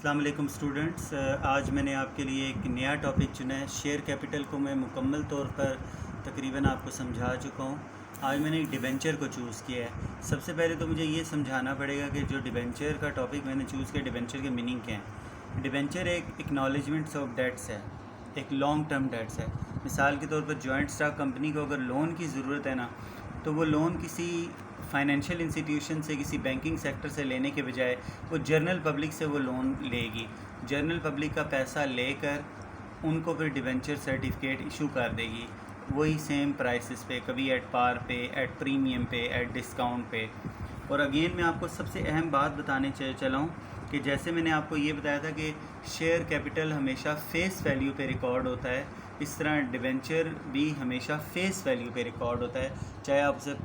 अस्सलाम वालेकुम स्टूडेंट्स। आज मैंने आपके लिए एक नया टॉपिक चुना है। शेयर कैपिटल को मैं मुकम्मल तौर पर तकरीबन आपको समझा चुका हूँ। आज मैंने एक डिबेंचर को चूज़ किया है। सबसे पहले तो मुझे ये समझाना पड़ेगा कि जो डिबेंचर का टॉपिक मैंने चूज़ किया, डिबेंचर के मीनिंग क्या है। डिबेंचर एक एक्नॉलेजमेंट्स ऑफ डेट्स है, एक लॉन्ग टर्म डेट्स है। मिसाल के तौर पर जॉइंट स्टॉक कंपनी को अगर लोन की ज़रूरत है ना, तो वो लोन किसी फाइनेंशियल इंस्टीट्यूशन से, किसी बैंकिंग सेक्टर से लेने के बजाय वो जनरल पब्लिक से वो लोन लेगी। जनरल पब्लिक का पैसा लेकर उनको फिर डिबेंचर सर्टिफिकेट इशू कर देगी, वही सेम प्राइसेस पे, कभी एट पार पे, एट प्रीमियम पे, एट डिस्काउंट पे। और अगेन मैं आपको सबसे अहम बात बताने चला हूँ कि जैसे मैंने आपको ये बताया था कि शेयर कैपिटल हमेशा फेस वैल्यू पे रिकॉर्ड होता है, इस तरह डिबेंचर भी हमेशा फेस वैल्यू पे रिकॉर्ड होता है। चाहे आप उसे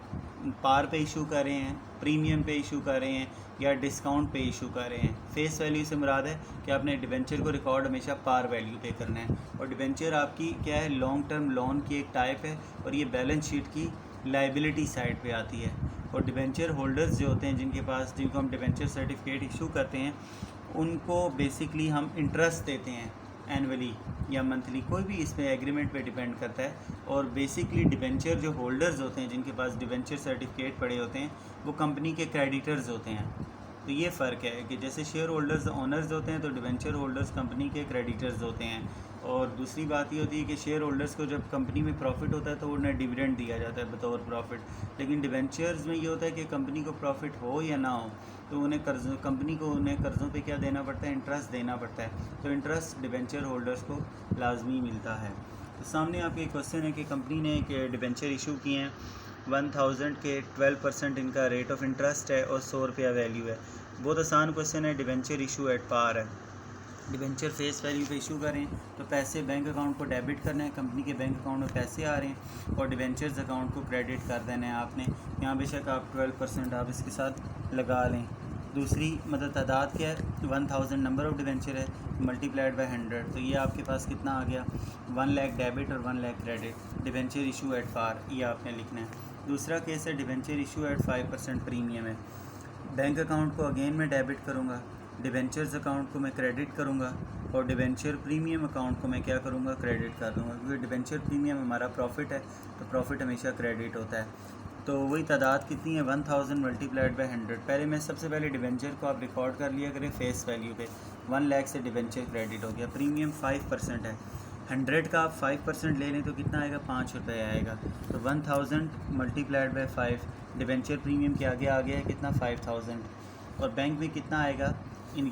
पार पे इशू कर रहे हैं, प्रीमियम पे इशू कर रहे हैं या डिस्काउंट पे इशू कर रहे हैं। फेस वैल्यू से मुराद है कि आपने डिबेंचर को रिकॉर्ड हमेशा पार वैल्यू पे करना है। और डिबेंचर आपकी क्या है, लॉन्ग टर्म लोन की एक टाइप है और ये बैलेंस शीट की लाइबिलिटी साइड पे आती है। और डिबेंचर होल्डर्स जो होते हैं, जिनको हम डिबेंचर सर्टिफिकेट इशू करते हैं, उनको बेसिकली हम इंटरेस्ट देते हैं एनुअली या मंथली, कोई भी इसमें एग्रीमेंट पे डिपेंड करता है। और बेसिकली डिबेंचर जो होल्डर्स होते हैं, जिनके पास डिबेंचर सर्टिफिकेट पड़े होते हैं, वो कंपनी के क्रेडिटर्स होते हैं। तो ये फ़र्क है कि जैसे शेयर होल्डर्स ओनर्स होते हैं, तो डिबेंचर होल्डर्स कंपनी के क्रेडिटर्स होते हैं। और दूसरी बात ये होती है कि शेयर होल्डर्स को जब कंपनी में प्रॉफिट होता है तो उन्हें डिविडेंड दिया जाता है बतौर प्रॉफिट। लेकिन डिबेंचर्स में ये होता है कि कंपनी को प्रॉफिट हो या ना हो, तो उन्हें कंपनी को उन्हें कर्ज़ों पे क्या देना पड़ता है, इंटरेस्ट देना पड़ता है। तो इंटरेस्ट डिबेंचर होल्डर्स को लाजमी मिलता है। तो सामने आपके क्वेश्चन है कि कंपनी ने एक डिबेंचर इशू किए हैं 1000 के, 12% इनका रेट ऑफ इंटरेस्ट है और 100 रुपया वैल्यू है। बहुत आसान क्वेश्चन है। डिबेंचर इशू एट पार है, डिबेंचर फेस वैल्यू पे इशू करें तो पैसे बैंक अकाउंट को डेबिट करना है, कंपनी के बैंक अकाउंट में पैसे आ रहे हैं और डिबेंचर्स अकाउंट को क्रेडिट कर देना है आपने। यहाँ बेशक आप 12% आप इसके साथ लगा लें। दूसरी मतलब तादाद क्या है, 1000 नंबर ऑफ़ डिबेंचर है, मल्टीप्लाइड बाय 100, तो ये आपके पास कितना आ गया, 1 लाख डेबिट और 1 lakh credit. Debenture issue at par ये आपने लिखना है। दूसरा केस है डिबेंचर इशू एट 5% प्रीमियम है। बैंक अकाउंट को अगेन मैं डेबिट करूँगा, डिबेंचर्स अकाउंट को मैं क्रेडिट करूँगा और डिबेंचर प्रीमियम अकाउंट को मैं क्या करूँगा, क्रेडिट कर दूँगा। क्योंकि डिबेंचर प्रीमियम हमारा प्रॉफिट है, तो प्रॉफिट हमेशा क्रेडिट होता है। तो वही तादाद कितनी है, 1000 मल्टीप्लाइड बाय 100। पहले मैं सबसे पहले डिबेंचर को आप रिकॉर्ड कर लिया करें फेस वैल्यू पे। 1 लाख से डिबेंचर क्रेडिट हो गया। प्रीमियम 5% है, 100 का आप 5% ले लें तो कितना आएगा, 5 रुपये आएगा। तो 1000 मल्टीप्लाइड बाय 5, डिबेंचर प्रीमियम के आगे आ गया है कितना, 5000। और बैंक में कितना आएगा,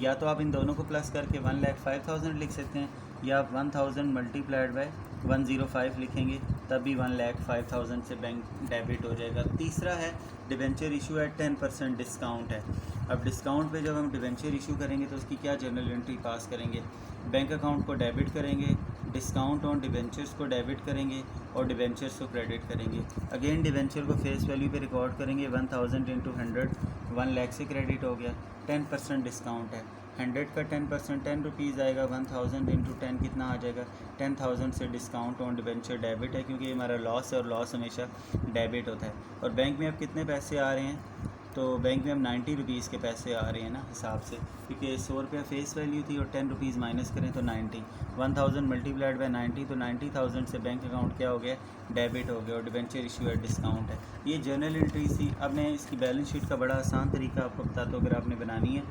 या तो आप इन दोनों को प्लस करके 1,05,000 लिख सकते हैं, या आप 1000 मल्टीप्लाइड बाय 105 लिखेंगे, तब भी 1,05,000 से बैंक डेबिट हो जाएगा। तीसरा है डिबेंचर इशू एट 10% डिस्काउंट है। अब डिस्काउंट पे जब हम डिबेंचर इशू करेंगे तो उसकी क्या जर्नल एंट्री पास करेंगे, बैंक अकाउंट को डेबिट करेंगे, डिस्काउंट ऑन डिबेंचर्स को डेबिट करेंगे और डिबेंचर्स को क्रेडिट करेंगे। अगेन डिबेंचर को फेस वैल्यू पे रिकॉर्ड करेंगे, 1000 इंटू 100, 1 लाख से क्रेडिट हो गया। 10% डिस्काउंट है, 100 का 10% 10 रुपीज़ आएगा, 1000 इंटू 10 कितना आ जाएगा, 10,000 से डिस्काउंट ऑन डिबेंचर डेबिट है, क्योंकि हमारा लॉस है और लॉस हमेशा डेबिट होता है। और बैंक में अब कितने पैसे आ रहे हैं, तो बैंक में अब 90 रुपीज़ के पैसे आ रहे हैं ना हिसाब से, क्योंकि 100 रुपया फेस वैल्यू थी और 10 रुपीज़ माइनस करें तो 90, 1000 मल्टीप्लाइड बाय 90, तो 90,000 से बैंक अकाउंट क्या हो गया, डेबिट हो गया और डिबेंचर इशू एट डिस्काउंट है। ये जर्नल एंट्री थी। अब मैं इसकी बैलेंस शीट का बड़ा आसान तरीका आपको बताता हूँ। अगर आपने बनानी है,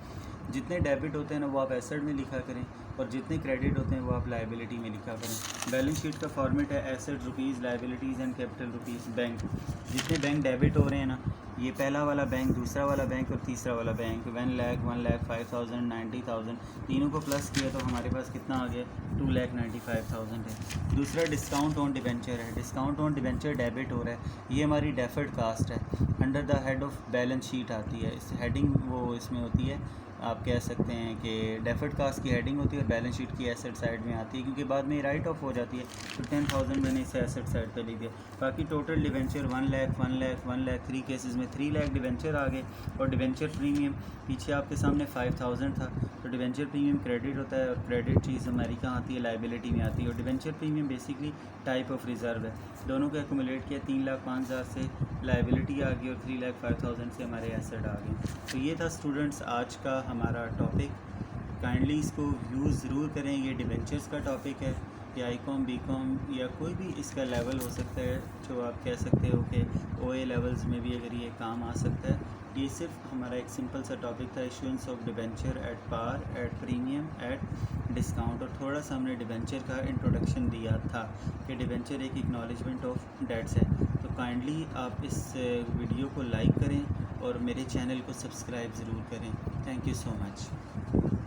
जितने डेबिट होते हैं ना वो आप एसेट में लिखा करें और जितने क्रेडिट होते हैं वो आप लाइबिलिटी में लिखा करें। बैलेंस शीट का फॉर्मेट है asset rupees, liabilities and capital rupees. Bank, जितने बैंक डेबिट हो रहे हैं ना, ये पहला वाला बैंक, दूसरा वाला बैंक और तीसरा वाला बैंक, 1 लाख, 1,05,000, 90,000, तीनों को प्लस किया तो हमारे पास कितना आ गया, 2,95,000 है। दूसरा डिस्काउंट ऑन डिबेंचर है। डिस्काउंट ऑन डिबेंचर डेबिट हो रहा है, ये हमारी डेफर्ड कास्ट है, under the head of balance sheet आती है। इस हेडिंग वो इसमें होती है, आप कह सकते हैं कि डेफर्ड कास्ट की हेडिंग होती है और बैलेंस शीट की एसेट साइड में आती है, क्योंकि बाद में राइट ऑफ हो जाती है। तो 10,000 मैंने इसे एसेट साइड पे लिख दिया। बाकी total debenture 1 lakh, 1 lakh, 1 lakh, 3 cases में 3 लाख डिबेंचर आ गए। और डिबेंचर प्रीमियम पीछे आपके सामने 5000 था, तो डिबेंचर प्रीमियम क्रेडिट होता है और क्रेडिट चीज़ हमारी कहाँ आती है, लाइबिलिटी में आती है। और debenture premium basically type of reserve है। दोनों को एक्यूमुलेट किया, 3,05,000 से लाइबिलिटी आ गई और 3,05,000 से हमारे एसेट आ गए। तो ये था स्टूडेंट्स आज का हमारा टॉपिक। काइंडली इसको व्यू ज़रूर करें। ये डिबेंचर्स का टॉपिक है, या आई.कॉम, बी.कॉम या कोई भी इसका लेवल हो सकता है, जो आप कह सकते हो कि OA लेवल्स में भी अगर ये काम आ सकता है। ये सिर्फ हमारा एक सिंपल सा टॉपिक था, issuance of debenture at par, at premium, at discount, और थोड़ा सा हमने डिबेंचर का इंट्रोडक्शन दिया था कि डिबेंचर एक एक्नॉलेजमेंट ऑफ डेट्स है। तो काइंडली आप इस वीडियो को लाइक करें और मेरे चैनल को सब्सक्राइब ज़रूर करें। Thank you so much.